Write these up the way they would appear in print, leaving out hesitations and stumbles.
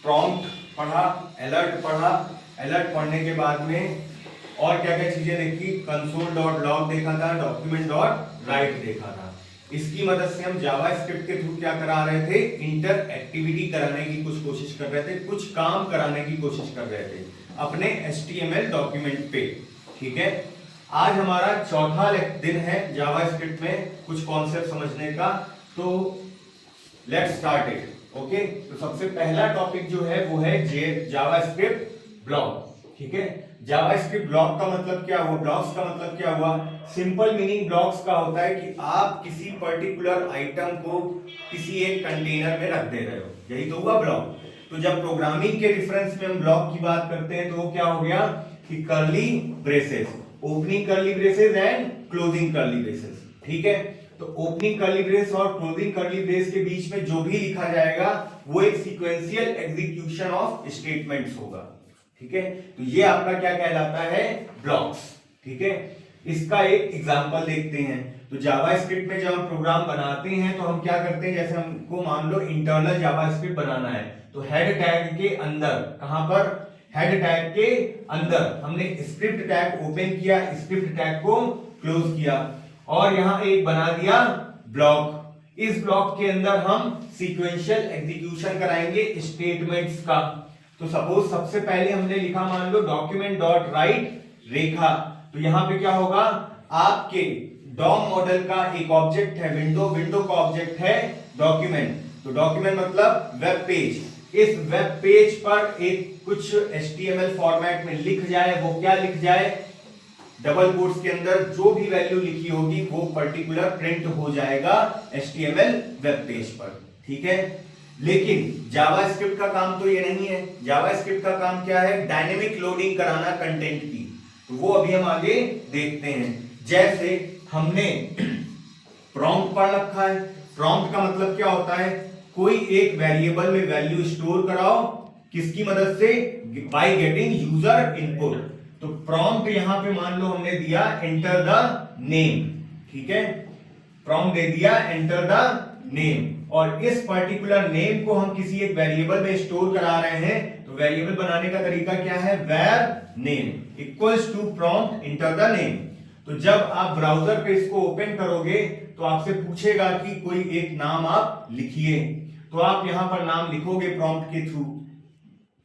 Prompt पढ़ा, alert पढ़ा, alert पढ़ने के बाद में और क्या क्या चीजें देखी, कंसोल डॉट लॉग देखा था, डॉक्यूमेंट डॉट राइट देखा था। इसकी मदद से हम जावास्क्रिप्ट के थ्रू क्या करा रहे थे, इंटर एक्टिविटी कराने की कुछ कोशिश कर रहे थे, कुछ काम कराने की कोशिश कर रहे थे अपने HTML डॉक्यूमेंट पे। ठीक है, आज हमारा चौथा दिन है जावास्क्रिप्ट में कुछ कॉन्सेप्ट समझने का, तो लेट्स स्टार्ट इट। ओके, तो सबसे पहला टॉपिक जो है वो है जावास्क्रिप्ट ब्लॉक। ठीक है, जावास्क्रिप्ट ब्लॉक का मतलब क्या हुआ, ब्लॉक्स का मतलब क्या हुआ, सिंपल मीनिंग ब्लॉक्स का होता है कि आप किसी पर्टिकुलर आइटम को किसी एक कंटेनर में रख दे रहे हो, यही तो हुआ ब्लॉक। तो जब प्रोग्रामिंग के रेफरेंस में हम ब्लॉक की बात करते हैं तो वो क्या हो गया कि curly braces, opening curly braces and closing curly braces. ठीक है, तो ओपनिंग कर्ली ब्रेस और क्लोजिंग कर्ली ब्रेस के बीच में जो भी लिखा जाएगा वो एक सीक्वेंशियल एग्जीक्यूशन ऑफ स्टेटमेंट्स होगा। ठीक है, तो ये आपका क्या कहलाता है, ब्लॉक्स। ठीक है, इसका एक एग्जांपल देखते हैं। तो जावास्क्रिप्ट में जब हम प्रोग्राम बनाते हैं तो हम क्या करते हैं, जैसे हमको मान लो इंटरनल जावास्क्रिप्ट बनाना है तो हेड टैग के अंदर, कहां पर, हेड टैग के अंदर हमने स्क्रिप्ट टैग ओपन किया, स्क्रिप्ट टैग को क्लोज किया और यहां एक बना दिया ब्लॉक। इस ब्लॉक के अंदर हम सीक्वेंशियल एग्जीक्यूशन कराएंगे स्टेटमेंट्स का। तो सपोज सबसे पहले हमने लिखा मान लो डॉक्यूमेंट डॉट राइट रेखा, तो यहां पे क्या होगा, आपके डॉम मॉडल का एक ऑब्जेक्ट है विंडो, विंडो का ऑब्जेक्ट है डॉक्यूमेंट। तो डॉक्यूमेंट मतलब वेब पेज, इस वेब पेज पर एक कुछ HTML फॉर्मेट में लिख जाए, वो क्या लिख जाए, डबल कोट्स के अंदर जो भी वैल्यू लिखी होगी वो पर्टिकुलर प्रिंट हो जाएगा HTML वेब पेज पर। ठीक है, लेकिन जावास्क्रिप्ट का काम तो ये नहीं है। जावास्क्रिप्ट का काम क्या है, डायनेमिक लोडिंग कराना कंटेंट की, तो वो अभी हम आगे देखते हैं। जैसे हमने प्रॉम्प्ट पढ़ रखा है, प्रॉम्प्ट का मतलब क्या होता है, कोई एक वेरिएबल में वैल्यू स्टोर कराओ, किसकी मदद से, बाय गेटिंग यूजर इनपुट। तो प्रॉम्प्ट यहां पे मान लो हमने दिया एंटर द नेम। ठीक है, प्रॉम्प्ट दे दिया एंटर द नेम, और इस पर्टिकुलर नेम को हम किसी एक वेरिएबल में स्टोर करा रहे हैं, तो वेरिएबल बनाने का तरीका क्या है, where name equals to prompt enter the name. तो जब आप ब्राउजर पे इसको ओपन करोगे तो आपसे पूछेगा कि कोई एक नाम आप लिखिए, तो आप यहां पर नाम लिखोगे प्रॉम्प्ट के थ्रू,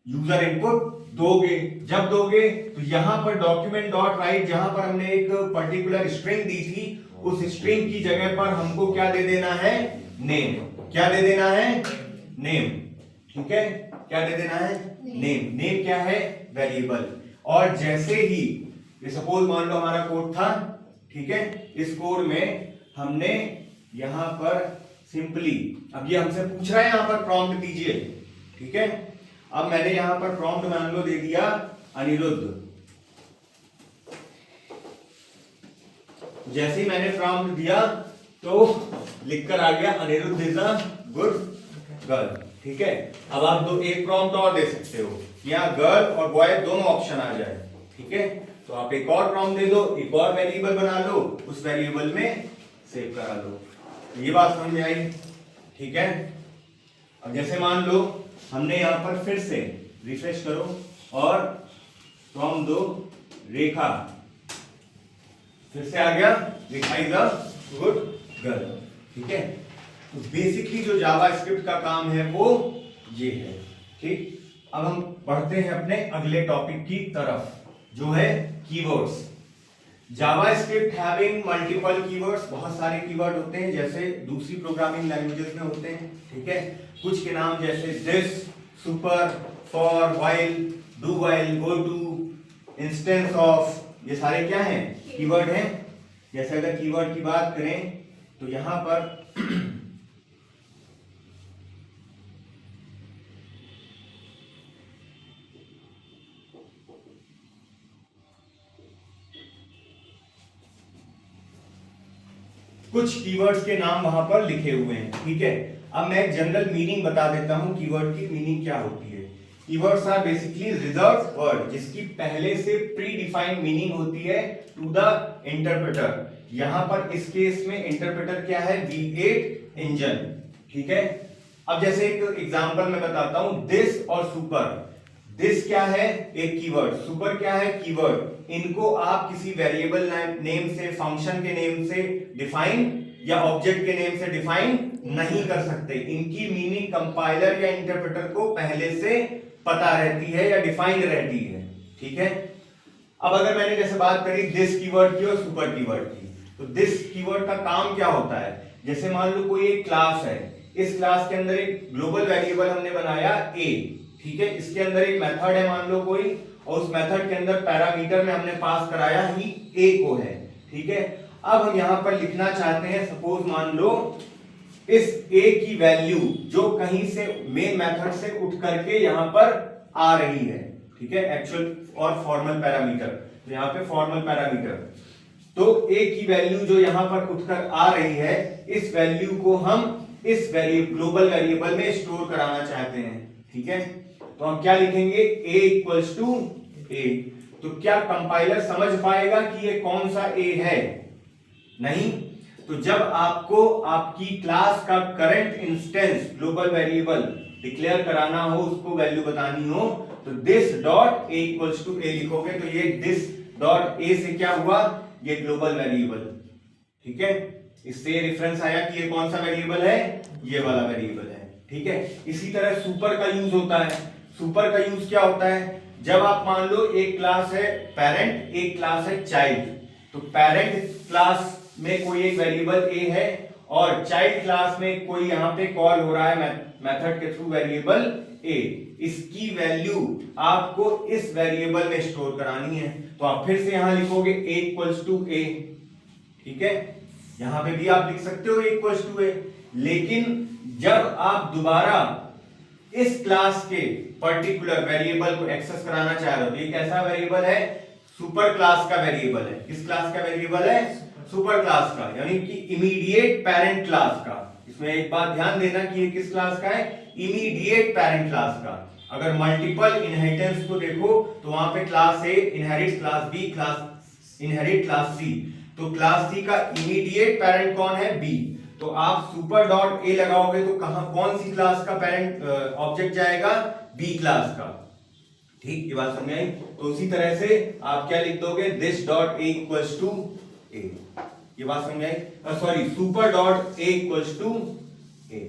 यूजर इनपुट दोगे। जब दोगे तो यहां पर डॉक्यूमेंट डॉट राइट, जहां पर हमने एक पर्टिकुलर स्ट्रिंग दी थी, उस स्ट्रिंग की जगह पर हमको क्या दे देना है, नेम। क्या दे देना है, नेम। ठीक है, क्या दे देना है, नेम। नेम क्या है, वेरिएबल। और जैसे ही ये सपोज मान लो हमारा कोड था, ठीक है, इस कोड में हमने यहां पर सिंपली, अब ये हमसे पूछ रहा है यहां पर प्रॉम्प्ट दीजिए। ठीक है, अब मैंने यहां पर प्रॉम्प्ट मान लो दे दिया अनिरुद्ध। जैसे ही मैंने प्रॉम्प्ट दिया तो लिखकर आ गया Anirudh is a good girl. ठीक है, अब आप दो एक प्रॉम्प्ट और दे सकते हो, यहाँ गर्ल और बॉय दोनों ऑप्शन आ जाए। ठीक है, तो आप एक और प्रॉम्प्ट दे दो, एक और वेरिएबल बना लो, उस वेरिएबल में सेव करा लो। ये बात समझ में आई। ठीक है, अब जैसे मान लो हमने यहां पर फिर से रिफ्रेश करो और प्रॉम्प्ट दो रेखा, फिर से आ गया रेखा इज अ गुड गर्ल। ठीक है, तो बेसिकली जो जावास्क्रिप्ट का काम है वो ये है। ठीक, अब हम बढ़ते हैं अपने अगले टॉपिक की तरफ, जो है keywords. JavaScript having multiple keywords, बहुत सारे कीवर्ड होते हैं जैसे दूसरी प्रोग्रामिंग लैंग्वेजेस में होते हैं। ठीक है, कुछ के नाम जैसे this, super, for, while, do while, go to, instance of, ये सारे क्या हैं, कीवर्ड हैं। जैसे अगर कीवर्ड की बात करें तो यहां पर कुछ कीवर्ड्स के नाम वहां पर लिखे हुए हैं। ठीक है, अब मैं एक जनरल मीनिंग बता देता हूं, कीवर्ड की मीनिंग क्या होती है। Keywords are basically reserved word, जिसकी पहले से प्री डिफाइंड मीनिंग होती है टू द इंटरप्रेटर। यहां पर इस केस में इंटरप्रेटर क्या है, V8 इंजन। ठीक है, अब जैसे एक एग्जांपल मैं बताता हूं, दिस और सुपर। दिस क्या है? एक कीवर्ड। सुपर क्या है? कीवर्ड। इनको आप किसी वेरिएबल नेम से, फंक्शन के नेम से डिफाइन या ऑब्जेक्ट के नेम से डिफाइन नहीं कर सकते। इनकी मीनिंग कंपाइलर या इंटरप्रेटर को पहले से पता रहती है या डिफाइंड रहती है। ठीक है। अब अगर मैंने जैसे बात करी दिस कीवर्ड की और सुपर कीवर्ड की, तो दिस कीवर्ड का काम क्या होता है? जैसे मान लो कोई एक क्लास है, इस क्लास के अंदर एक ग्लोबल वेरिएबल हमने बनाया a, ठीक है। इसके अंदर एक मेथड है मान लो कोई, और उस मेथड के अंदर पैरामीटर में हमने पास कराया ही a को है, ठीक है। अब हम यहां पर लिखना चाहते हैं, सपोज मान लो इस a की वैल्यू जो कहीं से मेन मेथड से उठ करके यहां पर आ रही है, ठीक है, एक्चुअल और फॉर्मल पैरामीटर। तो यहां पे फॉर्मल पैरामीटर, तो a की वैल्यू जो यहां पर उठकर आ रही है, इस वैल्यू को हम इस ग्लोबल वेरिएबल में स्टोर कराना चाहते हैं, ठीक है। तो हम क्या लिखेंगे? a equals to a। तो क्या कंपाइलर समझ पाएगा कि ये कौन सा a है? नहीं। तो जब आपको आपकी क्लास का current instance global variable declare कराना हो, उसको वैल्यू बतानी हो, तो this dot a equals to a लिखोगे। तो ये दिस डॉट a से क्या हुआ? ये ग्लोबल वेरिएबल, ठीक है। इससे रेफरेंस आया कि ये कौन सा वेरिएबल है? ये वाला वेरिएबल है, ठीक है। इसी तरह सुपर का यूज होता है। सुपर का यूज क्या होता है? जब आप मान लो एक क्लास है पेरेंट, एक क्लास है चाइल्ड, तो पेरेंट क्लास में कोई एक वेरिएबल a है और चाइल्ड क्लास में कोई यहां पे कॉल हो रहा है मेथड के थ्रू वेरिएबल a। इसकी वैल्यू आपको इस वेरिएबल में स्टोर करानी है। तो आप फिर से यहां लिखोगे a इक्वल्स टू a, ठीक है। यहां पे भी आप लिख सकते हो a इक्वल्स टू a, लेकिन जब आप दोबारा इस क्लास के पर्टिकुलर वेरिएबल को एक्सेस कराना चाह रहे हो, ये कैसा वेरिएबल है? सुपर क्लास का वेरिएबल है। किस क्लास का वेरिएबल है? सुपर क्लास का, यानी कि इमीडिएट पेरेंट क्लास का। इसमें एक बात ध्यान देना कि ये किस क्लास का है? इमीडिएट पेरेंट क्लास का। अगर मल्टीपल इनहेरिटेंस को देखो तो वहां पे class A inherit class B, class inherit class C. तो क्लास सी का इमीडिएट पेरेंट कौन है? बी। तो आप सुपर डॉट ए लगाओगे तो कहां, कौन सी क्लास का पेरेंट ऑब्जेक्ट जाएगा? बी क्लास का, ठीक। ये बात समझ आई? तो उसी तरह से आप क्या लिख दोगे? This dot a equals to a. ये बात समझ आई? Sorry, super dot a equals to a.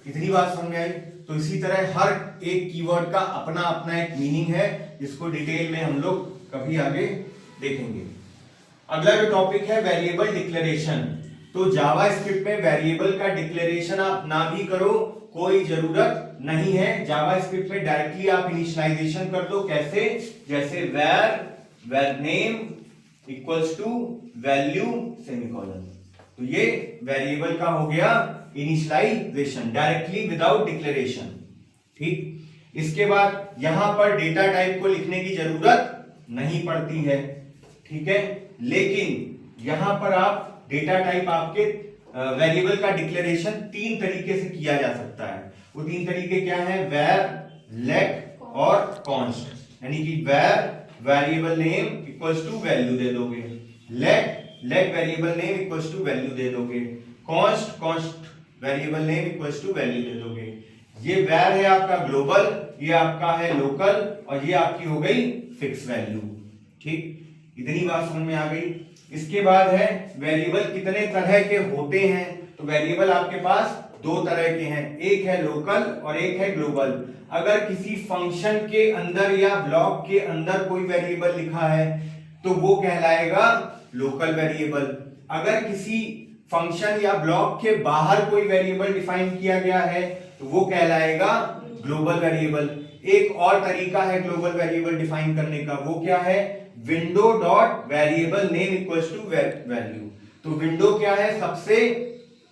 इतनी बात समझ आई? तो इसी तरह हर एक कीवर्ड का अपना अपना एक मीनिंग है, जिसको डिटेल में हम लोग कभी आगे देखेंगे। अगला जो टॉपिक है वेरिएबल डिक्लेरेशन। तो जावास्क्रिप्ट में वेरिएबल का डिक्लेरेशन आप ना भी करो, कोई जरूरत नहीं है। जावास्क्रिप्ट में डायरेक्टली आप इनिशियलाइजेशन कर दो। कैसे? जैसे var name equals to value semicolon. तो ये वेरिएबल का हो गया इनिशियलाइजेशन डायरेक्टली विदाउट डिक्लेरेशन, ठीक। इसके बाद यहां पर डेटा टाइप को लिखने की जरूरत नहीं पड़ती है, ठीक है। लेकिन यहां पर आप डेटा टाइप आपके वेरिएबल का डिक्लेरेशन तीन तरीके से किया जा सकता है। वो तीन तरीके क्या है? var, let और const। यानी कि var variable name equals to value दे दोगे, let variable name equals to value दे दोगे, const variable name equals to value दे दोगे। ये var है आपका ग्लोबल, ये आपका है लोकल, और ये आपकी हो गई फिक्स वैल्यू, ठीक। इतनी बात समझ में आ गई। इसके बाद है वेरिएबल कितने तरह के होते हैं। तो वेरिएबल आपके पास दो तरह के हैं, एक है लोकल और एक है ग्लोबल। अगर किसी फंक्शन के अंदर या ब्लॉक के अंदर कोई वेरिएबल लिखा है तो वो कहलाएगा लोकल वेरिएबल। अगर किसी फंक्शन या ब्लॉक के बाहर कोई वेरिएबल डिफाइन किया गया है तो वो कहलाएगा ग्लोबल वेरिएबल। एक और तरीका है ग्लोबल वेरिएबल डिफाइन करने का, वो क्या है? Window dot variable name equals to value. तो विंडो क्या है? सबसे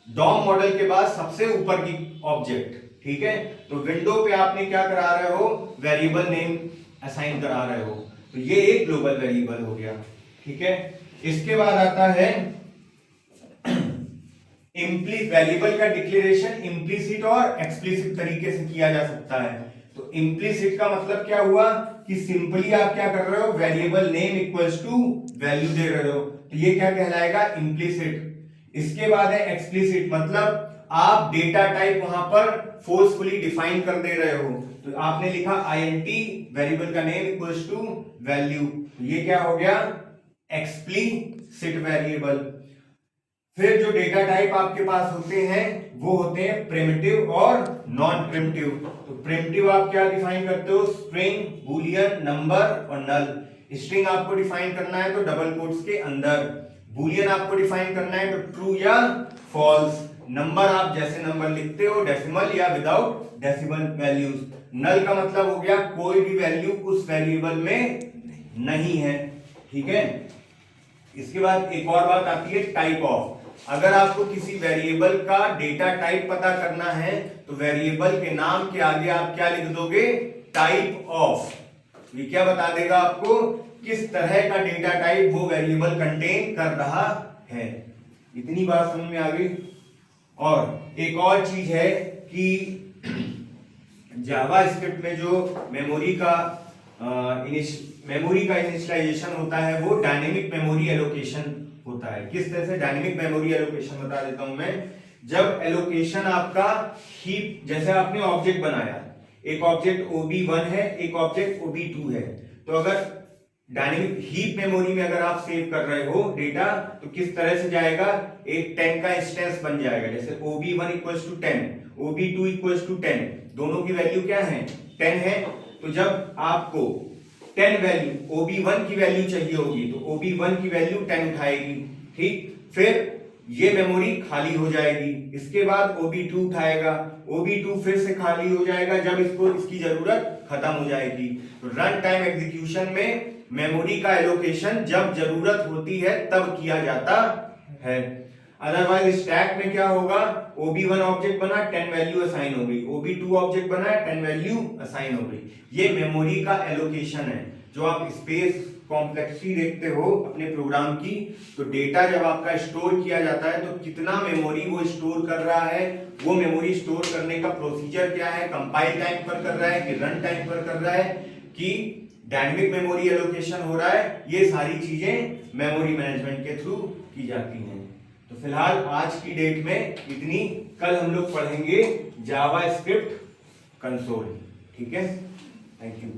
डॉम मॉडल के बाद सबसे ऊपर की ऑब्जेक्ट, ठीक है। तो विंडो पे आपने क्या करा रहे हो? वेरिएबल नेम असाइन करा रहे हो, तो ये एक ग्लोबल वेरिएबल हो गया, ठीक है। इसके बाद आता है वेरिएबल का डिक्लेरेशन इम्प्लीसिट और एक्सप्लिसिट तरीके से किया जा सकता है। तो इम्प्लीसिट का मतलब क्या हुआ कि सिंपली आप क्या कर रहे हो? Variable name equals to value दे रहे हो, तो ये क्या कहलाएगा? इम्प्लीसिट। इसके बाद है एक्सप्लिसिट, मतलब आप डेटा टाइप वहां पर फोर्सफुली डिफाइन कर दे रहे हो, तो आपने लिखा int वेरिएबल का नेम इक्वल्स टू वैल्यू, ये क्या हो गया एक्सप्लिसिट वेरिएबल। फिर जो डेटा टाइप आपके पास होते हैं वो होते हैं प्रिमिटिव और नॉन प्रिमिटिव। तो प्रिमिटिव आप क्या डिफाइन करते हो, स्ट्रिंग, बूलियन, नंबर और नल। स्ट्रिंग आपको डिफाइन करना है तो डबल कोट्स के अंदर, बूलियन आपको डिफाइन करना है तो ट्रू या फॉल्स, नंबर आप जैसे नंबर लिखते हो डेसिमल या विदाउट डेसिमल वैल्यूज, नल का मतलब हो गया कोई भी वैल्यू उस वेरिएबल में नहीं है, ठीक है। इसके बाद एक और बात आती है टाइप ऑफ। अगर आपको किसी वेरिएबल का डेटा टाइप पता करना है तो वेरिएबल के नाम के आगे आप क्या लिख दोगे, टाइप ऑफ। ये क्या बता देगा आपको किस तरह का डेटा टाइप वो वेरिएबल कंटेन कर रहा है। इतनी बात समझ में आ गई। और एक और चीज है कि जावा स्क्रिप्ट में जो मेमोरी का इनिशियलाइजेशन होता है वो डायनेमिक मेमोरी एलोकेशन होता है। किस तरह से डायनेमिक मेमोरी एलोकेशन बता देता हूं मैं। जब एलोकेशन आपका हीप, जैसे आपने ऑब्जेक्ट बनाया, एक ऑब्जेक्ट OB1 है, एक ऑब्जेक्ट OB2 है, तो अगर डायनेमिक हीप मेमोरी में अगर आप सेव कर रहे हो डेटा तो किस तरह से जाएगा, एक 10 का इंस्टेंस बन जाएगा। जैसे OB1 equals to 10, OB2 equals to 10, दोनों की वैल्यू क्या है 10 है। तो जब आपको 10 वैल्यू OB1 की वैल्यू चाहिए होगी तो OB1 की वैल्यू 10 उठाएगी, ठीक। फिर ये मेमोरी खाली हो जाएगी, इसके बाद OB2 उठाएगा, OB2 फिर से खाली हो जाएगा जब इसको इसकी जरूरत खत्म हो जाएगी। तो रन टाइम एग्जीक्यूशन में मेमोरी का एलोकेशन जब जरूरत होती है तब किया जाता है। अदरवाइज स्टैक में क्या होगा, OB1 ऑब्जेक्ट बना 10 वैल्यू असाइन हो गई, OB2 ऑब्जेक्ट बना 10 वैल्यू असाइन हो गई। ये मेमोरी का एलोकेशन है। जो आप स्पेस कॉम्प्लेक्सिटी देखते हो अपने प्रोग्राम की, तो डेटा जब आपका स्टोर किया जाता है तो कितना मेमोरी वो स्टोर कर रहा है, वो मेमोरी स्टोर करने का प्रोसीजर क्या है, कंपाइल टाइम पर कर रहा है कि रन टाइम पर कर रहा है कि डायनेमिक मेमोरी एलोकेशन हो रहा है, ये सारी चीजें मेमोरी मैनेजमेंट के थ्रू की जाती हैं। तो फिलहाल आज की डेट में इतनी, कल हम लोग पढ़ेंगे जावा स्क्रिप्ट कंसोल, ठीक है। Thank you.